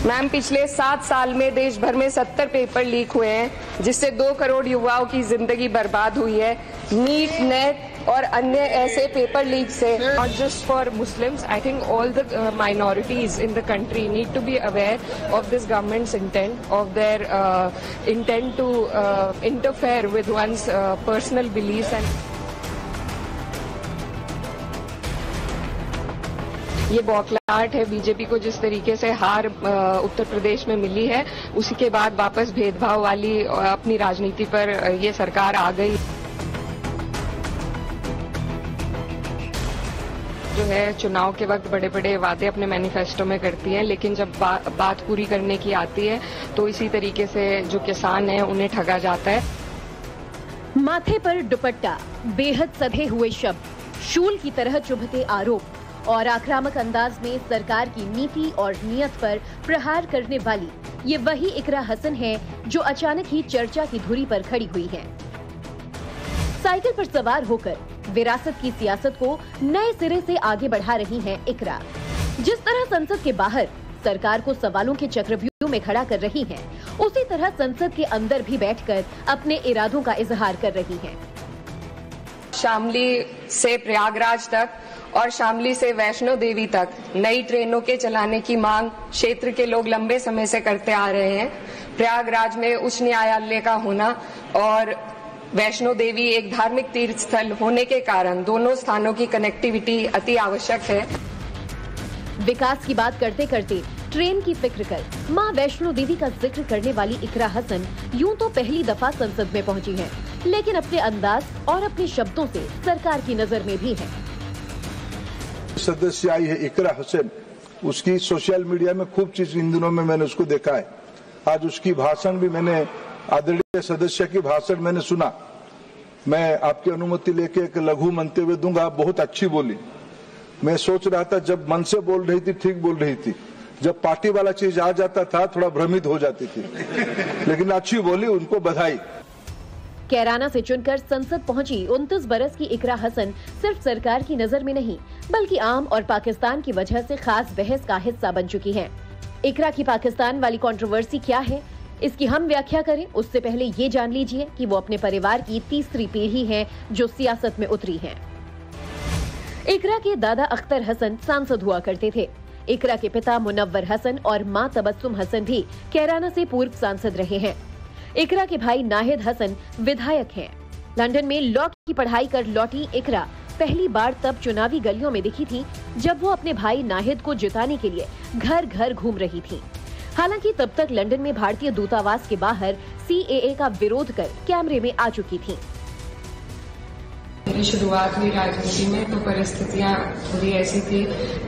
Ma'am, पिछले 7 साल में देश भर में 70 पेपर लीक हुए हैं, जिससे 2 करोड़ युवाओं की जिंदगी बर्बाद हुई है। नीट, नेट और अन्य ऐसे पेपर लीक से Not just for Muslims, I think all the minorities in the country need to be aware of this government's intent, of their intent to interfere with one's personal beliefs and ये बौखलाहट है BJP को। जिस तरीके से हार उत्तर प्रदेश में मिली है, उसी के बाद वापस भेदभाव वाली अपनी राजनीति पर ये सरकार आ गई। जो है चुनाव के वक्त बड़े बड़े वादे अपने मैनिफेस्टो में करती है, लेकिन जब बात पूरी करने की आती है तो इसी तरीके से जो किसान है उन्हें ठगा जाता है। माथे पर दुपट्टा, बेहद सधे हुए शब्द, शूल की तरह चुभते आरोप और आक्रामक अंदाज में सरकार की नीति और नियत पर प्रहार करने वाली ये वही इकरा हसन है जो अचानक ही चर्चा की धुरी पर खड़ी हुई है। साइकिल पर सवार होकर विरासत की सियासत को नए सिरे से आगे बढ़ा रही हैं इकरा। जिस तरह संसद के बाहर सरकार को सवालों के चक्रव्यूह में खड़ा कर रही हैं, उसी तरह संसद के अंदर भी बैठकर अपने इरादों का इजहार कर रही हैं। शामली से प्रयागराज तक और शामली से वैष्णो देवी तक नई ट्रेनों के चलाने की मांग क्षेत्र के लोग लंबे समय से करते आ रहे हैं। प्रयागराज में उच्च न्यायालय का होना और वैष्णो देवी एक धार्मिक तीर्थ स्थल होने के कारण दोनों स्थानों की कनेक्टिविटी अति आवश्यक है। विकास की बात करते करते ट्रेन की फिक्र कर मां वैष्णो देवी का जिक्र करने वाली इकरा हसन यूं तो पहली दफा संसद में पहुंची हैं, लेकिन अपने अंदाज और अपने शब्दों से सरकार की नजर में भी है। सदस्य आई है इकरा हसन, उसकी सोशल मीडिया में खूब चीज इन दिनों में मैंने उसको देखा है। आज उसकी भाषण भी मैंने, आदरणीय सदस्य की भाषण मैंने सुना। मैं आपकी अनुमति लेके एक लघु मंतव्य दूंगा। बहुत अच्छी बोली। मैं सोच रहा था जब मन से बोल रही थी ठीक बोल रही थी, जब पार्टी वाला चीज आ जाता था थोड़ा भ्रमित हो जाती थी, लेकिन अच्छी बोली, उनको बधाई। कैराना से चुनकर संसद पहुंची 29 बरस की इकरा हसन सिर्फ सरकार की नजर में नहीं, बल्कि आम और पाकिस्तान की वजह से खास बहस का हिस्सा बन चुकी हैं। इकरा की पाकिस्तान वाली कंट्रोवर्सी क्या है, इसकी हम व्याख्या करें उससे पहले ये जान लीजिए कि वो अपने परिवार की तीसरी पीढ़ी है जो सियासत में उतरी है। इकरा के दादा अख्तर हसन सांसद हुआ करते थे। इकरा के पिता मुनव्वर हसन और मां तबस्सुम हसन भी कैराना से पूर्व सांसद रहे हैं। इकरा के भाई नाहिद हसन विधायक हैं। लंदन में लॉ की पढ़ाई कर लौटी इकरा पहली बार तब चुनावी गलियों में दिखी थी जब वो अपने भाई नाहिद को जिताने के लिए घर घर घूम रही थी। हालांकि तब तक लंदन में भारतीय दूतावास के बाहर CAA का विरोध कर कैमरे में आ चुकी थी। मेरी शुरुआत हुई राजनीति में तो परिस्थितियां थोड़ी ऐसी थी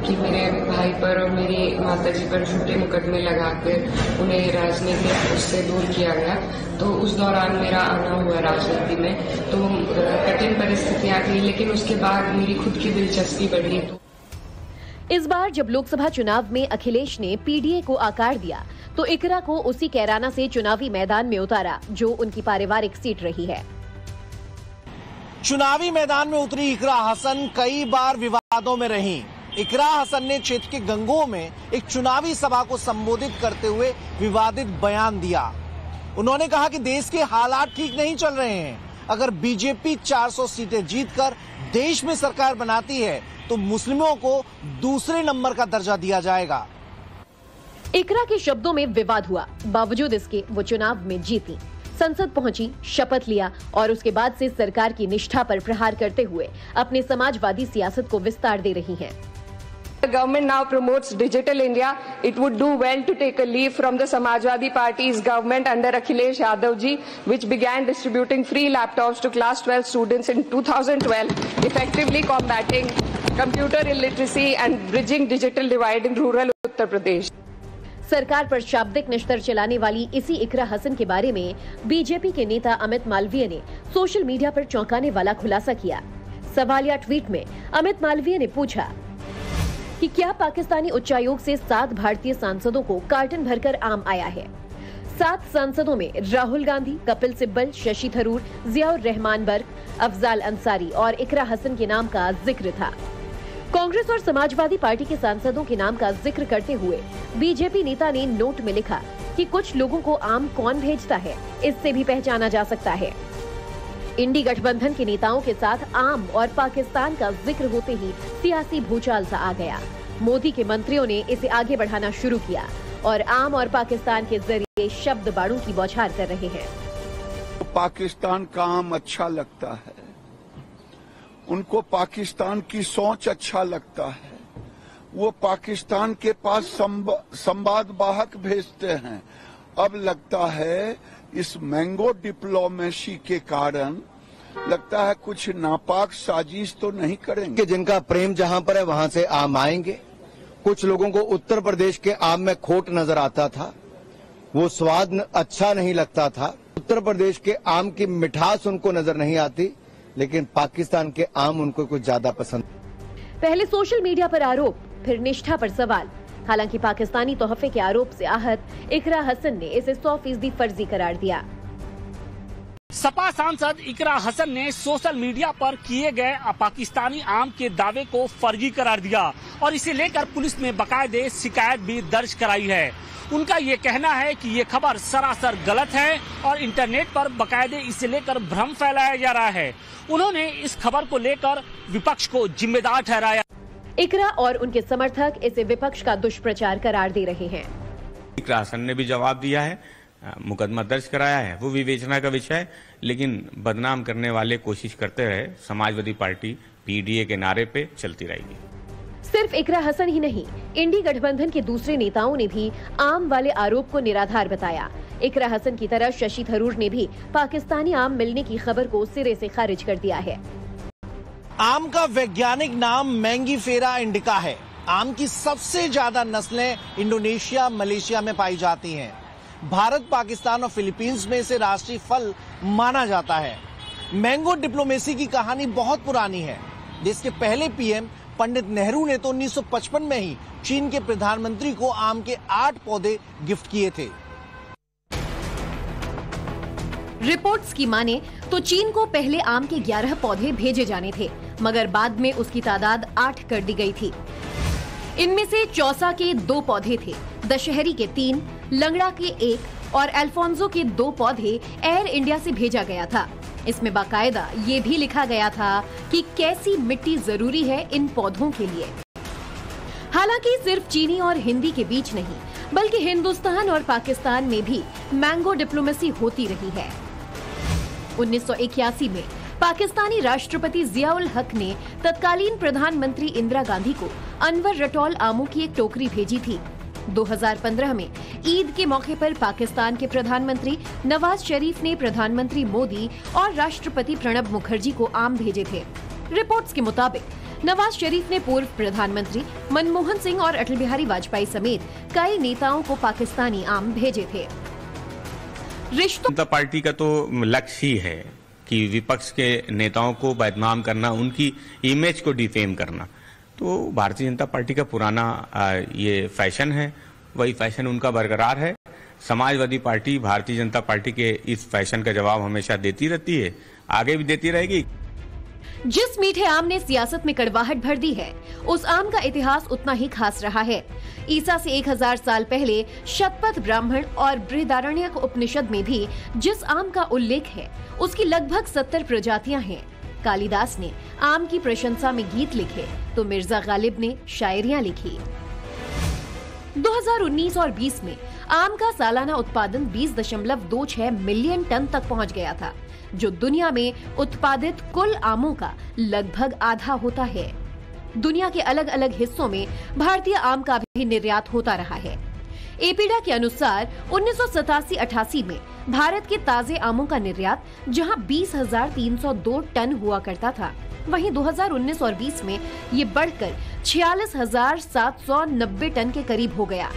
कि मेरे भाई पर और मेरी माताजी पर झूठे मुकदमे लगाकर उन्हें राजनीति उससे दूर किया गया। तो उस दौरान मेरा आना हुआ राजनीति में, तो कठिन परिस्थितियां थी, लेकिन उसके बाद मेरी खुद की दिलचस्पी बढ़ी। इस बार जब लोकसभा चुनाव में अखिलेश ने PDA को आकार दिया तो इकरा को उसी कैराना से चुनावी मैदान में उतारा जो उनकी पारिवारिक सीट रही है। चुनावी मैदान में उतरी इकरा हसन कई बार विवादों में रहीं। इकरा हसन ने क्षेत्र के गंगोह में एक चुनावी सभा को संबोधित करते हुए विवादित बयान दिया। उन्होंने कहा कि देश के हालात ठीक नहीं चल रहे हैं। अगर बीजेपी 400 सीटें जीतकर देश में सरकार बनाती है तो मुस्लिमों को दूसरे नंबर का दर्जा दिया जाएगा। इकरा के शब्दों में विवाद हुआ, बावजूद इसके वो चुनाव में जीती, संसद पहुंची, शपथ लिया और उसके बाद से सरकार की निष्ठा पर प्रहार करते हुए अपने समाजवादी सियासत को विस्तार दे रही हैं। The government now promotes digital India. It would do well to take a leaf from the Samajwadi Party's government under Akhilesh Yadav ji, which began distributing free laptops to class 12 students in 2012, effectively combating computer illiteracy and bridging digital divide in rural Uttar Pradesh. सरकार पर शाब्दिक निश्तर चलाने वाली इसी इकरा हसन के बारे में BJP के नेता अमित मालवीय ने सोशल मीडिया पर चौंकाने वाला खुलासा किया। सवालिया ट्वीट में अमित मालवीय ने पूछा कि क्या पाकिस्तानी उच्चायोग से 7 भारतीय सांसदों को कार्टन भरकर आम आया है। 7 सांसदों में राहुल गांधी, कपिल सिब्बल, शशि थरूर, जियाउर रहमान बर्क, अफजाल अंसारी और इकरा हसन के नाम का जिक्र था। कांग्रेस और समाजवादी पार्टी के सांसदों के नाम का जिक्र करते हुए बीजेपी नेता ने नोट में लिखा कि कुछ लोगों को आम कौन भेजता है, इससे भी पहचाना जा सकता है। इंडी गठबंधन के नेताओं के साथ आम और पाकिस्तान का जिक्र होते ही सियासी भूचाल सा आ गया। मोदी के मंत्रियों ने इसे आगे बढ़ाना शुरू किया और आम और पाकिस्तान के जरिए शब्द बाड़ों की बौछार कर रहे हैं। पाकिस्तान का आम अच्छा लगता है, उनको पाकिस्तान की सोच अच्छा लगता है, वो पाकिस्तान के पास संवाद वाहक भेजते हैं। अब लगता है इस मैंगो डिप्लोमेसी के कारण लगता है कुछ नापाक साजिश तो नहीं करेंगे। जिनका प्रेम जहां पर है वहां से आम आएंगे। कुछ लोगों को उत्तर प्रदेश के आम में खोट नजर आता था, वो स्वाद अच्छा नहीं लगता था। उत्तर प्रदेश के आम की मिठास उनको नजर नहीं आती, लेकिन पाकिस्तान के आम उनको कुछ ज्यादा पसंद। पहले सोशल मीडिया पर आरोप, फिर निष्ठा पर सवाल। हालांकि पाकिस्तानी तोहफे के आरोप से आहत इकरा हसन ने इसे 100% फर्जी करार दिया। सपा सांसद इकरा हसन ने सोशल मीडिया पर किए गए पाकिस्तानी आम के दावे को फर्जी करार दिया और इसे लेकर पुलिस ने बाकायदे शिकायत भी दर्ज कराई है। उनका ये कहना है कि ये खबर सरासर गलत है और इंटरनेट पर बाकायदे इसे लेकर भ्रम फैलाया जा रहा है। उन्होंने इस खबर को लेकर विपक्ष को जिम्मेदार ठहराया। इकरा और उनके समर्थक इसे विपक्ष का दुष्प्रचार करार दे रहे हैं। इकरा हसन ने भी जवाब दिया है, मुकदमा दर्ज कराया है, वो विवेचना का विषय है, लेकिन बदनाम करने वाले कोशिश करते रहे। समाजवादी पार्टी पीडीए के नारे पे चलती रहेगी। सिर्फ इकरा हसन ही नहीं, इंडी गठबंधन के दूसरे नेताओं ने भी आम वाले आरोप को निराधार बताया। इकरा हसन की तरह शशि थरूर ने भी पाकिस्तानी आम मिलने की खबर को सिरे से खारिज कर दिया है। आम का वैज्ञानिक नाम मैंगीफेरा इंडिका है। आम की सबसे ज्यादा नस्लें इंडोनेशिया, मलेशिया में पाई जाती हैं। भारत, पाकिस्तान और फिलीपींस में इसे राष्ट्रीय फल माना जाता है। मैंगो डिप्लोमेसी की कहानी बहुत पुरानी है। देश के पहले पीएम पंडित नेहरू ने तो 1955 में ही चीन के प्रधानमंत्री को आम के 8 पौधे गिफ्ट किए थे। रिपोर्ट्स की माने तो चीन को पहले आम के 11 पौधे भेजे जाने थे, मगर बाद में उसकी तादाद 8 कर दी गई थी। इनमें से चौसा के 2 पौधे थे, दशहरी के 3, लंगड़ा के 1 और अल्फोंसो के 2 पौधे एयर इंडिया से भेजा गया था। इसमें बाकायदा ये भी लिखा गया था कि कैसी मिट्टी जरूरी है इन पौधों के लिए। हालांकि सिर्फ चीनी और हिंदी के बीच नहीं, बल्कि हिंदुस्तान और पाकिस्तान में भी मैंगो डिप्लोमेसी होती रही है। 1981 में पाकिस्तानी राष्ट्रपति जियाउल हक ने तत्कालीन प्रधानमंत्री इंदिरा गांधी को अनवर रटौल आमों की एक टोकरी भेजी थी। 2015 में ईद के मौके पर पाकिस्तान के प्रधानमंत्री नवाज शरीफ ने प्रधानमंत्री मोदी और राष्ट्रपति प्रणब मुखर्जी को आम भेजे थे। रिपोर्ट्स के मुताबिक नवाज शरीफ ने पूर्व प्रधानमंत्री मनमोहन सिंह और अटल बिहारी वाजपेयी समेत कई नेताओं को पाकिस्तानी आम भेजे थे। जनता पार्टी का तो लक्ष्य ही है कि विपक्ष के नेताओं को बदनाम करना, उनकी इमेज को डिफेम करना। तो भारतीय जनता पार्टी का पुराना ये फैशन है, वही फैशन उनका बरकरार है। समाजवादी पार्टी भारतीय जनता पार्टी के इस फैशन का जवाब हमेशा देती रहती है, आगे भी देती रहेगी। जिस मीठे आम ने सियासत में कड़वाहट भर दी है, उस आम का इतिहास उतना ही खास रहा है। ईसा से 1000 साल पहले शतपथ ब्राह्मण और बृहदारण्यक उपनिषद में भी जिस आम का उल्लेख है, उसकी लगभग 70 प्रजातियां हैं। कालिदास ने आम की प्रशंसा में गीत लिखे तो मिर्जा गालिब ने शायरियां लिखी। 2019 और 20 में आम का सालाना उत्पादन 20.26 मिलियन टन तक पहुंच गया था, जो दुनिया में उत्पादित कुल आमों का लगभग आधा होता है। दुनिया के अलग अलग हिस्सों में भारतीय आम का भी निर्यात होता रहा है। एपीडा के अनुसार 1987-88 में भारत के ताजे आमों का निर्यात जहां 20,302 टन हुआ करता था, वहीं 2019 और 20 में ये बढ़कर 46,790 टन के करीब हो गया।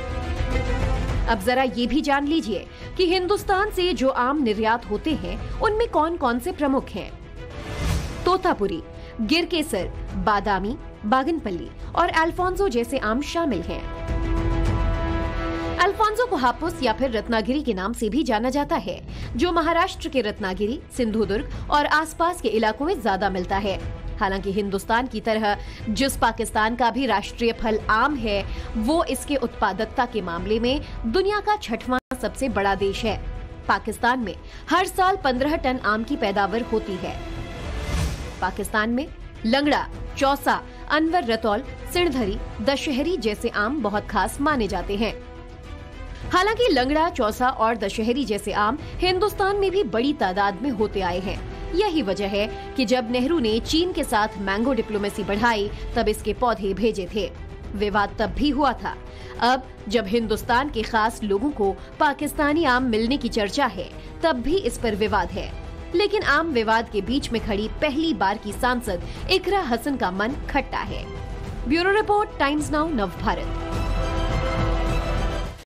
अब जरा ये भी जान लीजिए कि हिंदुस्तान से जो आम निर्यात होते हैं, उनमें कौन कौन से प्रमुख हैं। तोतापुरी, गिर केसर, बादामी, बागनपल्ली और अल्फोंसो जैसे आम शामिल हैं। अल्फोंसो को हापुस या फिर रत्नागिरी के नाम से भी जाना जाता है, जो महाराष्ट्र के रत्नागिरी, सिंधुदुर्ग और आसपास के इलाकों में ज्यादा मिलता है। हालांकि हिंदुस्तान की तरह जिस पाकिस्तान का भी राष्ट्रीय फल आम है, वो इसके उत्पादकता के मामले में दुनिया का 6वां सबसे बड़ा देश है। पाकिस्तान में हर साल 15 टन आम की पैदावार होती है। पाकिस्तान में लंगड़ा, चौसा, अनवर रतौल, सिणधरी, दशहरी जैसे आम बहुत खास माने जाते हैं। हालांकि लंगड़ा, चौसा और दशहरी जैसे आम हिंदुस्तान में भी बड़ी तादाद में होते आए हैं। यही वजह है कि जब नेहरू ने चीन के साथ मैंगो डिप्लोमेसी बढ़ाई, तब इसके पौधे भेजे थे। विवाद तब भी हुआ था। अब जब हिंदुस्तान के खास लोगों को पाकिस्तानी आम मिलने की चर्चा है, तब भी इस पर विवाद है। लेकिन आम विवाद के बीच में खड़ी पहली बार की सांसद इकरा हसन का मन खट्टा है। ब्यूरो रिपोर्ट, टाइम्स नाउ, नव भारत।